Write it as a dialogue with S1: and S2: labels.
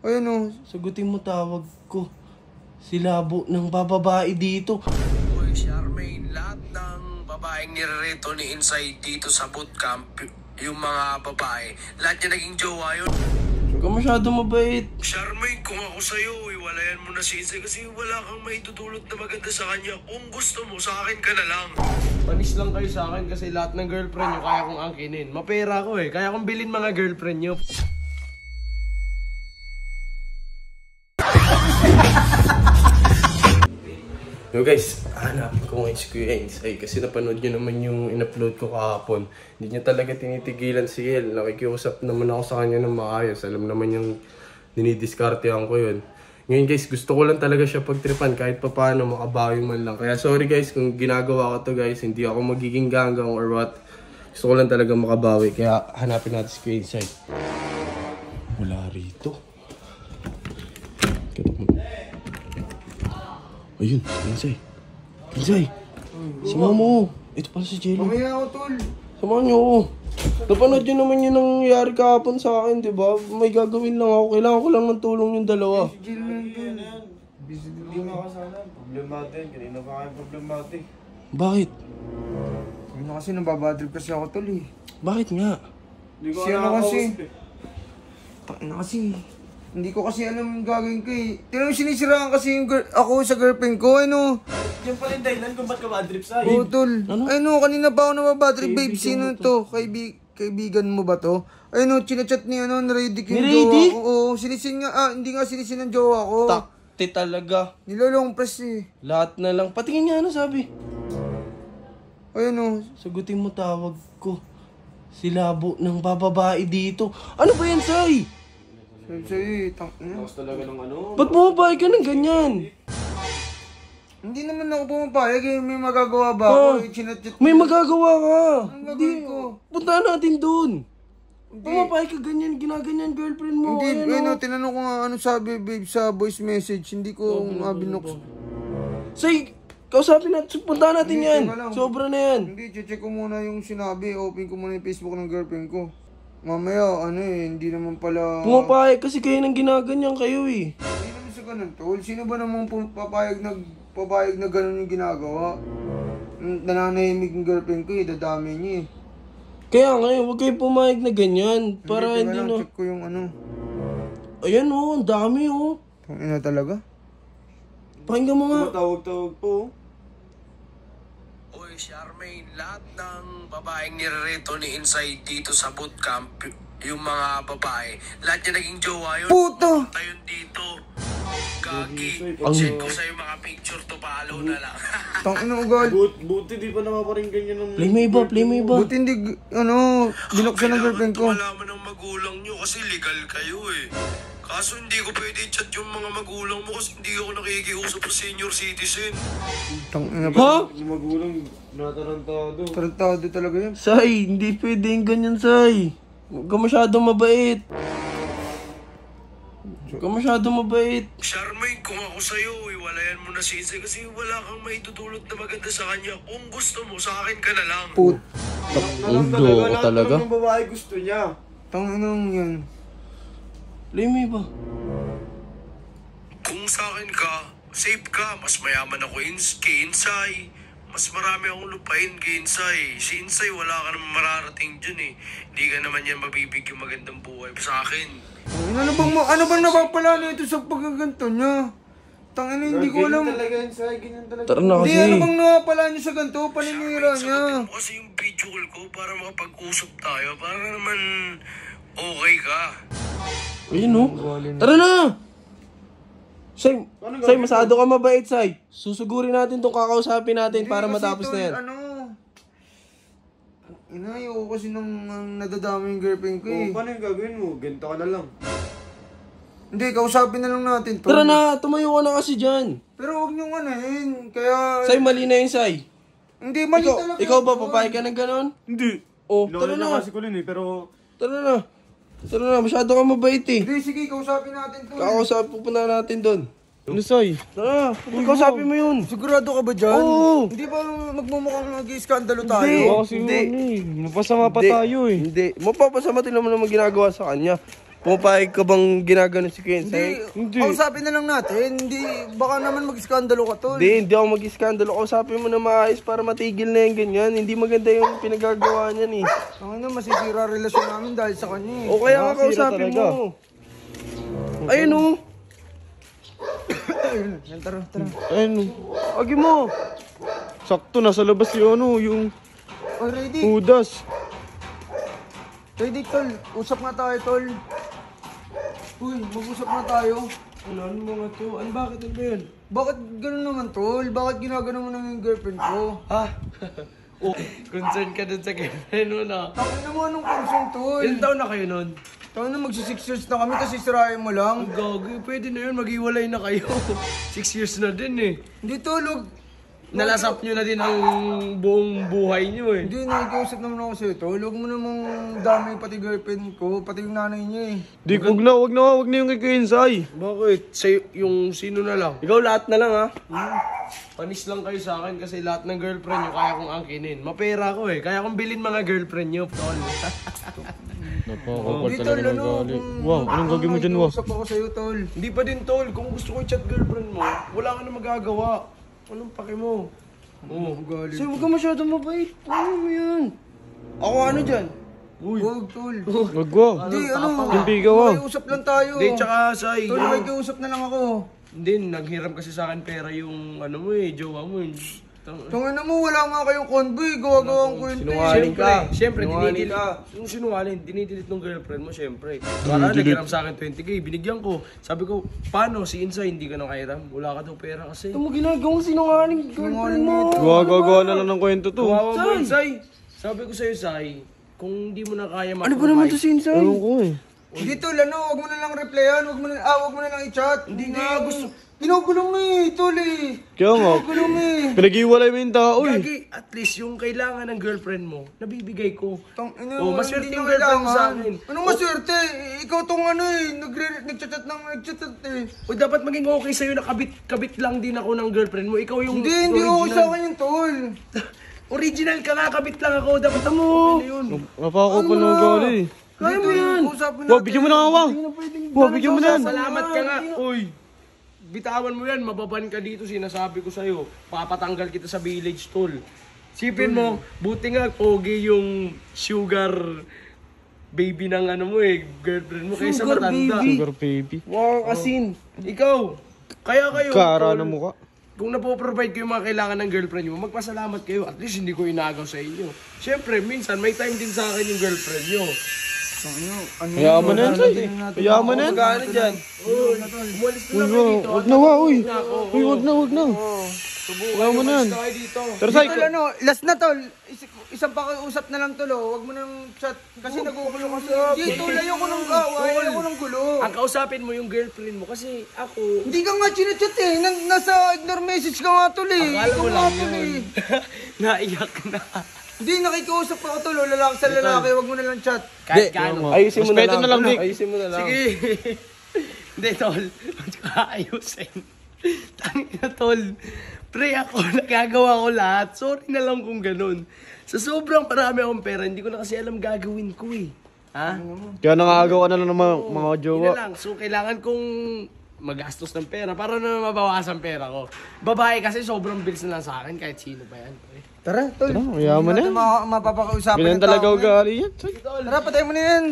S1: Ayun o.
S2: Sagutin mo tawag ko. Si Labo ng bababae dito.
S3: Boy, Charmaine, lahat ng babaeng nirereto ni Inside dito sa bootcamp, yung mga babae, lahat niya naging jowa yun.
S2: Huwag ka masyado mabait.
S3: Charmaine, kung ako sa'yo, iwalayan mo na si Inside kasi wala kang maitutulot na maganda sa kanya. Kung gusto mo, sa akin ka na lang.
S2: Panis lang kayo sa akin kasi lahat ng girlfriend nyo kaya kong angkinin. Mapera ko eh. Kaya kong bilhin mga girlfriend nyo. Yo guys, hanapin ko ngayon si Kuya Insay kasi napanood nyo naman yung in-upload ko kahapon. Hindi niya talaga tinitigilan si El. Nakikiusap naman ako sa kanya ng maayos. Alam naman yung dinidiskartehan ko yun. Ngayon guys, gusto ko lang talaga siya pagtripan kahit pa paano makabawi man lang. Kaya sorry guys kung ginagawa ko to guys. Hindi ako magiging ganggang or what. Gusto ko lang talaga makabawi. Kaya hanapin natin si Kuya Insay. Wala rito. Ayun, Insay. Insay! Sama mo. Ito pala si Jello.
S1: Mamaya ako, tol.
S2: Samahan niyo ako. Napanood nyo naman yung nangyayari kahapon sa akin, di ba? May gagawin lang ako. Kailangan ko lang ng tulong yung dalawa.
S1: Si Jill na yun.
S4: Busy din ako sana. Problematic. Kanina pa kayo problematic.
S2: Bakit?
S1: Ano kasi nababadrip kasi ako, tol eh.
S2: Bakit nga?
S4: Hindi ko
S1: Siya na
S4: alam
S1: kasi.
S4: kasi.
S1: Kasi. Hindi ko kasi alam yung gagawin ko eh. Tinanong sinisiraan kasi yung ako sa girlfriend ko, ano.
S4: Yung pala yung dahilan kung ba't ka madrip sa
S1: Oo, tol.
S2: Ano?
S1: Ano, kanina pa ako nababadrip, babe.
S2: Kaibigan
S1: Sino
S2: mo
S1: to? Kaibigan mo ba to? Ayun, chinachat ni ano, Radic yung
S2: Ni
S1: jowa
S2: Radic?
S1: ko. Oo, sinisin nga, hindi nga sinisin ng jowa ko.
S2: Takti talaga.
S1: Nilolong press eh.
S2: Lahat na lang. Patingin nga ano sabi.
S1: Ayun o.
S2: Sagutin mo tawag ko. Si Labo ng bababae dito. Ano ba yan, Say?
S1: Sabi sa'yo eh,
S4: Tapos talaga ng ano.
S2: Ba't bumabay ka ng ganyan?
S1: Hindi naman ako pumapayag eh, may magagawa ba ako? Chinachat.
S2: May magagawa ka.
S1: Anong gagawin ko?
S2: Puntahan natin doon. Pumapay ka ganyan, ginaganyan girlfriend mo.
S1: Hindi,
S2: Ayan,
S1: ano, tinanong ko nga ano sabi babe sa voice message, hindi ko binuksan.
S2: Say, kausapin natin, puntahan natin
S1: Hindi,
S2: yan.
S1: teka lang.
S2: Sobra na yan.
S1: Hindi, check ko muna yung sinabi, open ko muna yung Facebook ng girlfriend ko. Mamaya, ano eh, hindi naman pala.
S2: Pumapayag kasi kayo nang ginaganyan kayo eh.
S1: Hindi naman sa ganun, tol. Sino ba namang papayag na ganun yung ginagawa? Nananahimik yung girlfriend ko eh, dadami niya eh.
S2: Kaya ngayon, huwag kayo pumayag na ganyan. Para
S1: Teka
S2: hindi
S1: lang,
S2: na...
S1: check ko yung ano.
S2: Ayan oh, ang dami oh.
S1: Ina talaga?
S2: Pakinggan mo nga.
S4: Tawag-tawag po.
S3: Boy, Charmaine, lahat ng babaeng nirereto ni Inside dito sa bootcamp, yung mga babae, lahat niya naging jowa yun.
S1: Puto!
S3: Tayo dito. Gagi.
S2: Ang-
S3: Check ko sa'yo mga picture to follow na lang.
S1: Tangina ugal.
S4: Buti di pa napaparinggan yun ng...
S2: Play mo iba, play mo iba.
S1: Buti hindi, ano, binuksan ng girlfriend ko.
S3: Kailangan malaman ng magulang nyo kasi legal kayo eh. Kaso hindi ko pwede i-chat yung mga magulang mo kasi hindi ako nakikiusap sa senior citizen.
S1: Tangina
S2: Ha?
S1: ba?
S4: Yung magulang, natarantado.
S1: Tarantado talaga yan.
S2: Say, hindi pwedeng ganyan, Say. Huwag ka masyadong mabait. Huwag ka masyadong mabait.
S3: Charmaine, kung ako sa'yo, iwalayan mo na si Insay kasi wala kang maitutulot na maganda sa kanya. Kung gusto mo, sa akin ka na lang.
S1: Put.
S2: Ang loko talaga.
S4: Lahat ng babae gusto niya.
S1: Tangina yan.
S2: Play mo iba.
S3: Kung sa akin ka, safe ka. Mas mayaman ako kay Insay. Mas marami akong lupain kay Insay. Si Insay, wala ka naman mararating dyan eh. Hindi ka naman yan mabibigyan magandang buhay sa akin.
S1: Ano bang napapala na ito sa pagkaganto niya? Tangina, hindi ko alam.
S4: Ganyan talaga yan, Sai. Ganyan talaga.
S2: Tara na
S1: Hindi,
S2: kasi.
S1: ano bang napapala niya sa ganito? Paninira niya.
S3: Sagutin mo kasi yung video call ko para makapag-usap tayo. Para naman okay ka.
S2: Ayun oh. Tara na! Say, masyado ka mabait, Say. Susugurin natin tong kakausapin natin para
S1: Hindi, kasi
S2: matapos
S1: tol,
S2: na yan.
S1: Ano? Inayo ko kasi nang nadadami yung girlfriend ko eh.
S4: Paano yung gagawin mo? Ganito ka na lang.
S1: Hindi, kausapin na lang natin to.
S2: Tara na, tumayo ka na kasi dyan.
S1: Pero huwag niyong anahin. Kaya...
S2: Say, mali na yun, Say.
S1: Hindi, mali talaga.
S2: Ikaw ba, papayag ka ng ganon?
S4: Hindi.
S2: Oh,
S4: Lolo
S2: tara
S4: na
S2: na.
S4: kasi ko rin eh, pero...
S2: Tara na. Tara na, masyado ka mabait eh.
S1: Hindi, sige, kausapin natin to.
S2: Kakausapin po na natin doon. Ano, Say? Tara, kausapin mo yun.
S1: Sigurado ka ba dyan?
S2: Oo.
S1: Hindi ba magmumukhang nag-iskandalo tayo?
S2: Hindi.
S4: Oo, kasi
S2: Hindi.
S4: mapasama pa tayo eh.
S2: Hindi. Mapapasama din naman naman ginagawa sa kanya. Pumapayag ka bang ginagano si Kuya Insay?
S1: Hindi. Kausapin na lang natin. Hindi, baka naman mag-skandalo ka, tol.
S2: Hindi ako mag-iskandalo. Kausapin mo na maayos para matigil na yung ganyan. Hindi maganda yung pinagagawa niyan eh.
S1: Ang masisira relasyon namin dahil sa kanya eh.
S2: O kaya nga kausapin mo. Ayun o.
S1: Ayun, tara.
S2: Ayun o. Agi mo. Sakto, nasa labas yung
S1: Oh, ready?
S2: Judas.
S1: Ready, tol. Usap nga tayo, tol. Uy, mag-usap na tayo.
S2: Ano mga to? Bakit ba yun?
S1: Bakit gano'n naman, tol? Bakit ginagano mo naman yung girlfriend ko?
S2: Ha? Oh, concern ka dun sa girlfriend mo na.
S1: Takin na mo anong concern, tol.
S2: Ilan taon na kayo nun?
S1: Takin na magsi 6 years na kami, kasi sirain mo lang.
S2: Ang gagi, pwede na yun, maghiwalay na kayo. 6 years na din eh.
S1: Hindi, tol.
S2: Nalasap nyo na din ang buong buhay nyo eh.
S1: Hindi, nakikiusap naman ako sa'yo, tol. Huwag mo namang dami pati girlfriend ko, pati yung nanay niya eh.
S4: Di, wag na yung kay Insay.
S2: Bakit? Yung sino na lang? Ikaw lahat na lang ha? Panis lang kayo sa akin kasi lahat ng girlfriend nyo kaya kong angkinin. Mapera ko eh. Kaya kong bilhin mga girlfriend nyo, tol.
S4: Napakapal
S1: Hindi,
S4: talaga
S1: tol,
S4: ng
S1: ano,
S4: gali.
S1: kung-
S4: Wow, anong gagawin mo dyan, wow?
S1: Nakikiusap ako sa'yo, tol.
S2: Hindi pa din tol. Kung gusto ko i-chat girlfriend mo, wala ka na magagawa. Anong pake mo? Oo.
S1: Galit.
S2: Sa'yo, huwag ka masyadong mabait. Ano mo yan? Ako ano dyan?
S1: Huwag, tol.
S4: Wag, wow.
S1: Hindi, ano,
S4: Yung bigaw, ah.
S1: makiusap lang tayo.
S2: Hindi, tsaka say.
S1: Tol, makiusap na lang ako.
S2: Hindi, naghiram kasi sa akin pera yung ano mo eh, jowa mo eh.
S1: Tungin na mo, wala nga kayong convoy. Gawa-gawa ang kwento eh.
S2: Sinungaling ka. Siyempre,
S1: Sinungaling
S2: dinidilit. Yung sinungaling, dinidilit ng girlfriend mo, siyempre. Para naghiram sa akin 20k, binigyan ko. Sabi ko, paano si Insay, hindi ka na kairam? Wala ka daw pera kasi. Ito mo ginagawang sinungaling girlfriend mo.
S4: Gagawa na lang ng kwento to.
S2: Kawawa mo, Insay. Sabi ko sa'yo, Say, kung hindi mo na kaya
S4: Ano ba naman to si Insay? Ewan ko eh.
S1: Hindi, tol, ano, huwag mo na lang replyan. Huwag mo na lang i-chat.
S2: Hindi nga, gusto.
S1: Ginugulo mo eh, tol eh.
S4: Kaya nga,
S1: Ginugulo mo eh.
S4: pinag-iwalay mo yung tao eh.
S2: Gagi, at least yung kailangan ng girlfriend mo, nabibigay ko.
S1: Ina,
S2: Oh, maswerte
S1: hindi
S2: yung
S1: na
S2: girlfriend mo sa
S1: kailangan.
S2: akin.
S1: Anong maswerte? Ikaw tong ano eh, nagchat eh.
S2: O dapat maging okay sa'yo na kabit lang din ako ng girlfriend mo. Ikaw yung
S1: Hindi okay sa akin yung tol.
S2: Original ka nga, kabit lang ako. Dapat mo. Yun.
S4: Napakapal ng gali.
S2: Kaya mo yan.
S1: Usapin
S4: Wow, bigyan mo na nga, wow. Wow, bigyan mo na yan.
S2: Salamat ka nga. Uy. Bitawan mo yan, mababan ka dito, sinasabi ko sa'yo. Papatanggal kita sa village, tol. Sipin mo, buti nga, pogi yung sugar baby ng ano mo eh, girlfriend mo kaysa
S1: Sugar
S2: matanda.
S1: baby.
S4: Sugar baby.
S2: Wow, asin. Ikaw, kaya kayo.
S4: Kara
S2: tol,
S4: na mukha.
S2: Kung napoprovide ko yung mga kailangan ng girlfriend nyo, magpasalamat kayo. At least hindi ko inagaw sa inyo. Siyempre, minsan may time din sa akin yung girlfriend nyo.
S4: Yaman na yan, Say. Yaman na yan.
S2: Magkano dyan? Uy, umalis na lang kayo dito.
S4: Wag na, wow, uy.
S2: Na ako.
S4: Uy, wag na.
S2: Subukan
S4: Wala mo na yan.
S2: umalis na kayo dito.
S4: Pero Say,
S1: Tol, ano, last na tol. Isang pakiusap na lang tol, oh. Huwag mo nang chat. Kasi nagugulo ka sa... Hindi, tol, ayoko ng away. Ayoko ng gulo.
S2: Ang kausapin mo yung girlfriend mo kasi ako...
S1: Hindi ka nga chinachat eh. Nasa ignore message ka nga tol eh.
S2: Akala mo
S1: Ikaw
S2: lang
S1: nga, tol,
S2: yun.
S1: eh.
S2: Naiyak na.
S1: Hindi, nakikiusap ako tol. Lalaki sa lalaki. Huwag mo na lang chat.
S2: Kahit kano.
S4: ayusin mo na lang, Nick.
S2: Ayusin mo na lang. Sige. Hindi, tol. Ayusin. Tangina, tol. Pre, ako, nagagawa ko lahat. Sorry na lang kung ganun. Sa sobrang marami akong pera, hindi ko na kasi alam gagawin ko eh. Ha?
S4: Kaya nangagawa ka na lang ng mga
S2: Yun
S4: jowa.
S2: na lang. So, kailangan kong magastos ng pera para na mabawasan pera ko. Babae kasi sobrang bills na lang sa akin kahit sino pa yan. Pre.
S1: Tara, tol.
S4: Tara, mayaman na yan.
S1: Mapapakausapan
S4: Ganyan
S1: ng tao
S4: talaga
S1: ngayon.
S4: ugali yan.
S1: Tara, patay mo na yan.